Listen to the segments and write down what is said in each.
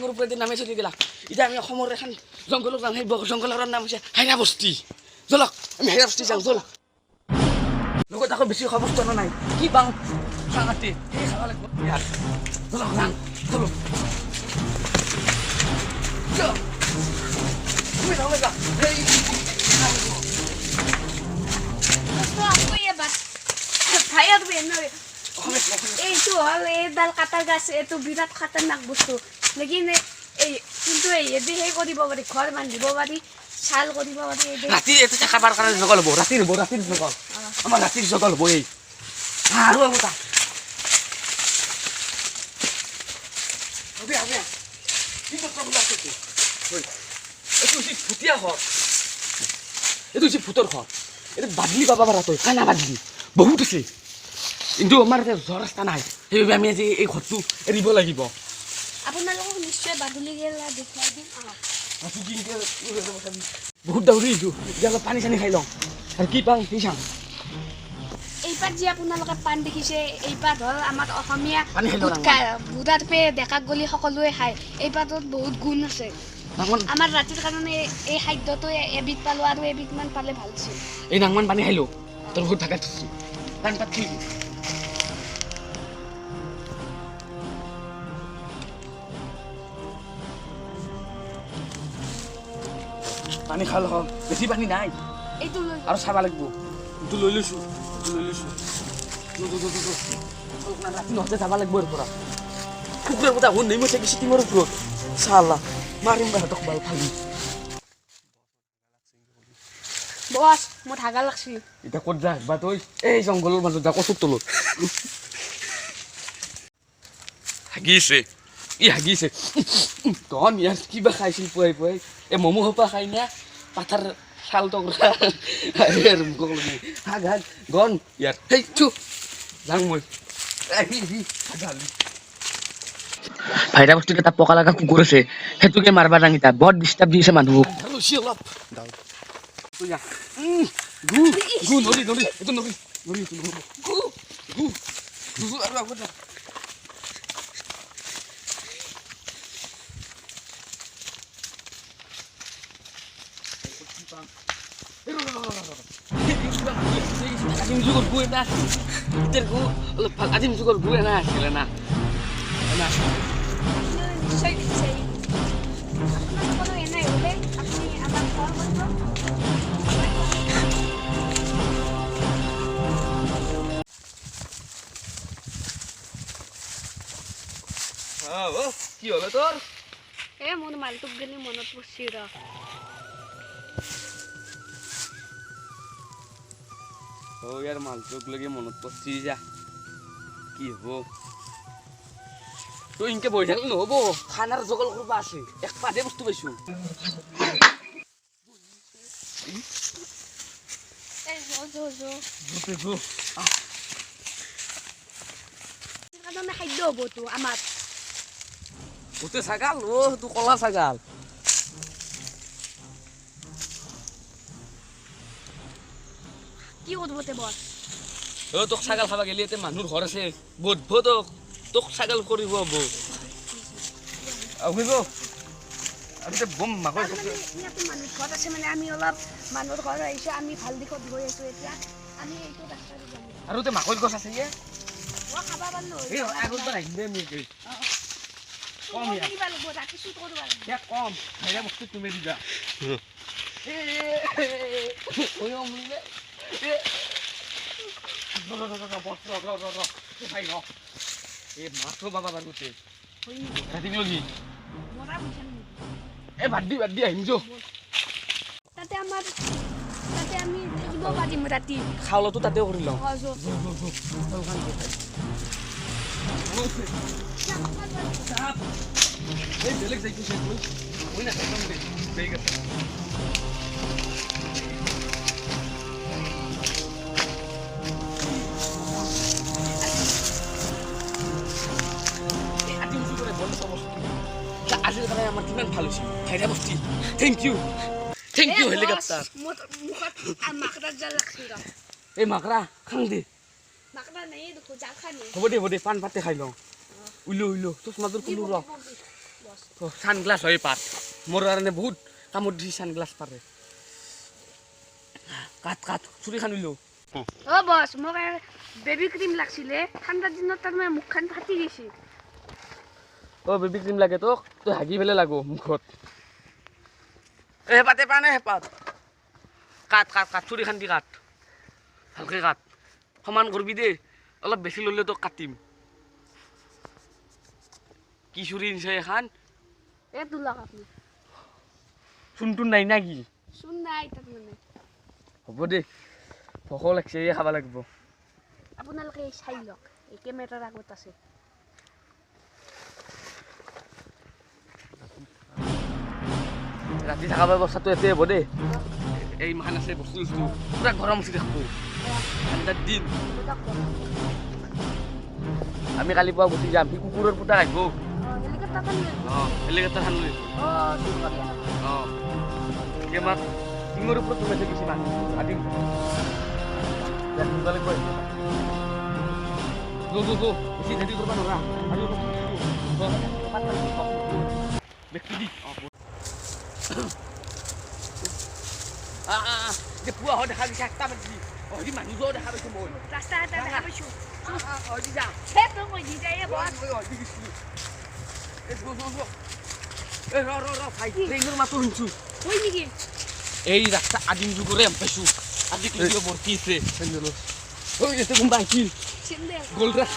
ডাঙৰ ওপৰেদি নামি চলি গেলা এতিয়া আমি অসমৰ এখন জংঘলত যাম সেই জংঘলৰ নাম হৈছে হাইনা বস্তি জলক আমি হাইনা বস্তি যাওঁ জলক লগত আকৌ বেছি খবস্ত নাই কি পাওঁ চাঙাতে এই খাব লাগিব ইয়াত জলক যাম জলক তুমি যাওঁ যা এই এইটো হল এইডাল কাটাৰ গাছ এইটো বিৰাট খাতাৰনাক বস্তু লেকিন এই কিন্তু এদি সেই কৰিব পাৰি ঘৰ বান্ধিব পাৰি চাল কৰিব পাৰি ৰাতি এইটো খাবাৰ কাৰণে জগল হ'ব ৰাতিৰ জগল আমাৰ ৰাতিৰ জগল হ'ব এই আৰু এটা হবে হবে কি কথা বলা আছে এইটো সি ফুটিয়া ঘৰ এইটো সি ফুটৰ ঘৰ এইটো বাদলি পাবা পাৰা তই কানা বাদলি বহুত আছে কিন্তু আমাৰ জ্বৰ ৰাস্তা নাই সেইবাবে আমি আজি এই ঘৰটো এৰিব লাগিব আপোনালোকক নিশ্চয় বাদুলি গেলা দেখুৱাই দিম বহুত দাউৰি এইটো এতিয়া অলপ পানী চানী খাই লওঁ আৰু কি পাওঁ কি চাম এইপাত যে আপোনালোকে পাণ দেখিছে এইপাত হ'ল আমাৰ অসমীয়া পানী খাই লওঁ বুঢ়াত পে ডেকাক গলি সকলোৱে খায় এই পাতত বহুত গুণ আছে আমাৰ ৰাতিৰ কাৰণে এই খাদ্যটো এবিধ পালোঁ আৰু এবিধমান পালে ভাল আছিল এই নাংমান পানী খাই লওঁ তোৰ বহুত থাকা থৈছোঁ পাণ পাত কি পানী খাল বেছি পানী নাই এইটো আৰু চাব লাগিব এইটো লৈ লৈছোঁ ৰাতি নহতে যাব লাগিব ইয়াৰ পৰা কুকুৰৰ কথা শুন নেমু চাকি চিটিঙৰ ওপৰত চালা মাৰিম সিহঁতক বাৰু ফালি বছ মোৰ হাগা লাগছি এতিয়া ক'ত যা বা তই এই জংঘলৰ মাজত যা কচুৰ তলত হাগিছে হাগিছে তখন ইয়াৰ কিবা খাইছিল পুৱাই পুৱাই এই ম'ম' সোপা খাই না পাথাৰ চাল টকৰা হাগ হাগ গন ইয়াৰ সেই চু যাওঁ মই ভাইৰা বস্তুত এটা পকা লগা কুকুৰ আছে সেইটোকে মাৰবা দাঙিতা বৰ ডিষ্টাৰ্ব দি আছে মানুহক আজিম যুগৰ গৈ না অলপ ভাল আজিম যুগৰ গৈ না আছিলে না নিশ্চয় দিছে আপোনালোকৰ এনে হ'লে আপুনি আমাৰ ঘৰ কি হলো তোৰ মোৰ মালটোক গেলি মনত পৰছি ৰ ইয়াৰ মালটোক লাগি মনত পৰছি যা কি হ'ব তই ইনকে বহি থাকিলে নহ'ব খানাৰ জগল কৰিব আছে এক পাদে বস্তু পাইছো খাদ্য হ'বতো আমাৰ গোটেই ছাগাল তোৰ কলা ছাগাল কি কৰিব তে বছ তোক ছাগাল খাবা গেলি এতিয়া মানুহৰ ঘৰ আছে বধ তোক ছাগাল কৰিব হ'ব আহিব আমি বম মাকৈ মানুহ ঘৰত আছে মানে আমি অলপ মানুহৰ ঘৰ আহিছোঁ আমি ভাল দিশত গৈ আছোঁ এতিয়া আমি এইটো ৰাস্তাটো যাম আৰু তে মাকৈ গছ আছে মই খাব পাৰিলোঁ এই আগতবাৰ আহিম দে মোক কম ৰাতি চুৰ কৰিব লাগিব কম হেৰা বস্তু তুমি দিবা মাছটো পাবা বাৰু ৰাতি লগি এই বাদ দি আহিম যো তাতে আমি থাকিব পাৰিম ৰাতি খাওলতো তাতে কৰি লওঁ এই বেলেগ যাই কৈছে মই নাখাম দে ঠিক আছে আজিৰ কাৰণে আমাৰ কিমান ভাল হৈছে হাইৰা বস্তি থেংক ইউ হেলিকপ্টাৰ এই মাকৰা খাং দে হ'ব দে পাণ পাতে খাই লওঁ উইলো তোৰ মাজৰ খুলো ৰ সানগ্লাছ হয় পাত মোৰ কাৰণে বহুত কামত দিছে সানগ্লাছ পাৰে কাট চুৰি খানিলো অ বছ মোক বেবি ক্ৰীম লাগছিলে ঠাণ্ডা দিনত তাৰমানে মুখখন ফাটি গৈছে অ বেবি ক্ৰীম লাগে তোক তই হাগি ফেলে লাগো মুখত হেপাতে পা নাই হেপাত কাট চুৰি খান্দি কাট ভালকে কাট সমান কৰবি দেই অলপ বেছি ল'লে তোক কাটিম কি চুৰি নিছে এখন এই তোলক আপুনি চোনটোন নাই না কি চোন নাই তাৰমানে হ'ব দে ভোক লাগছে এই খাব লাগিব আপোনালোকে চাই লওক এই কেমেৰাৰ আগত আছে ৰাতি থকা ব্যৱস্থাটো এতে হ'ব দেই এই মাখান আছে বস্তু পুৰা গৰম উঠি থাকবো ঠাণ্ডাৰ দিন আমি কালি পুৱা গুচি যাম সি কুকুৰৰ পুতাক আহিব হেলিকপ্টাৰ খান লৈ আমাক টিঙৰ ওপৰত সোমাইছে বেছি মানুহ আদিম বেছি খেতি কৰিব নোৱাৰা ব্যক্তি দি পুৱা হয় দেখা দিছে একটা বাজি হয়তো মানুহজো দেখা পাইছো মই ৰাস্তা এটা দেখা পাইছো হয়তো যা সেইটো মই দি যায় বছ হয়তো গেছিলো ৰ ভাই ট্ৰেইনৰ মাতো শুনছো হয় নেকি এই ৰাস্তা আদিম যুগৰে পাইছো আজি কিন্তু ভৰ্তি আছে ঐ এতে কোনোবা আহিছিল গল্ডৰাজ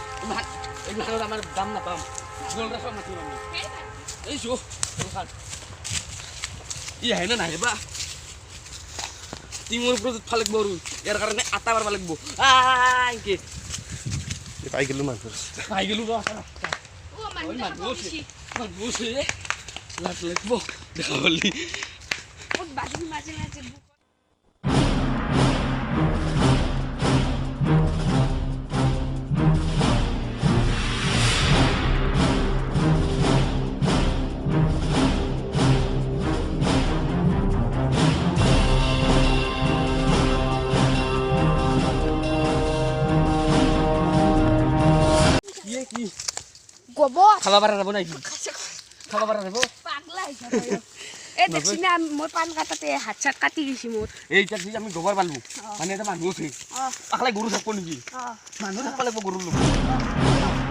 এইবিলাকৰ আমাৰ দাম নাপাম গল্ডৰাজক মাতিম আমি এই চো ই আহে না নাহে বা টিঙৰ ওপৰত উঠবা লাগিব আৰু ইয়াৰ কাৰণে আটা মাৰবা লাগিব এনকে পাই গেলো মানুহ পাই গেলো ও মানুহ মানুহ আছে লাজ লাগিব দেখা পালি বহুত বাজি মাজে মাজে কি গোবৰ খাবা পাৰা যাব নাকি খাবা পাৰা যাব পাগলা হিচাপে এই দেখছি না মই পান কাটাতে হাত চাত কাটি গৈছি মোৰ এই তাক আমি গোবৰ পালবো মানে এটা মানুহ আছে পাখলাই গৰু থাকব নেকি মানুহ থাকব লাগিব গৰুৰ লগত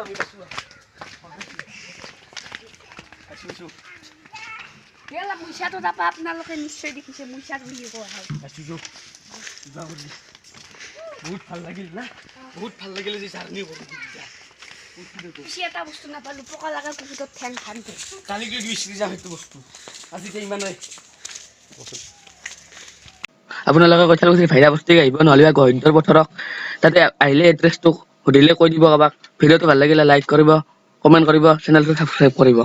আমি কেলা মুইচাটো তাপা আপোনালোকে নিশ্চয় দেখিছে মুইচাত বুলি কোৱা হয় বহুত ভাল লাগিল না বহুত ভাল লাগিল যে জাৰ্ণি কৰোঁ পিছে এটা বস্তু নাপালো পকা লগা কুকুৰত ঠেং খান্তে কালি গৈ বিচাৰি যাম সেইটো বস্তু আজি এতিয়া ইমানেই আপোনালোকে কথা কৈছে ভাইৰা বস্তি আহিব নহ'লে বা গহীন্তৰ পথাৰক তাতে আহিলে এড্ৰেছটো সুধিলে কৈ দিব কাৰোবাক ভিডিঅ'টো ভাল লাগিলে লাইক কৰিব কমেণ্ট কৰিব চেনেলটো ছাবস্ক্ৰাইব কৰিব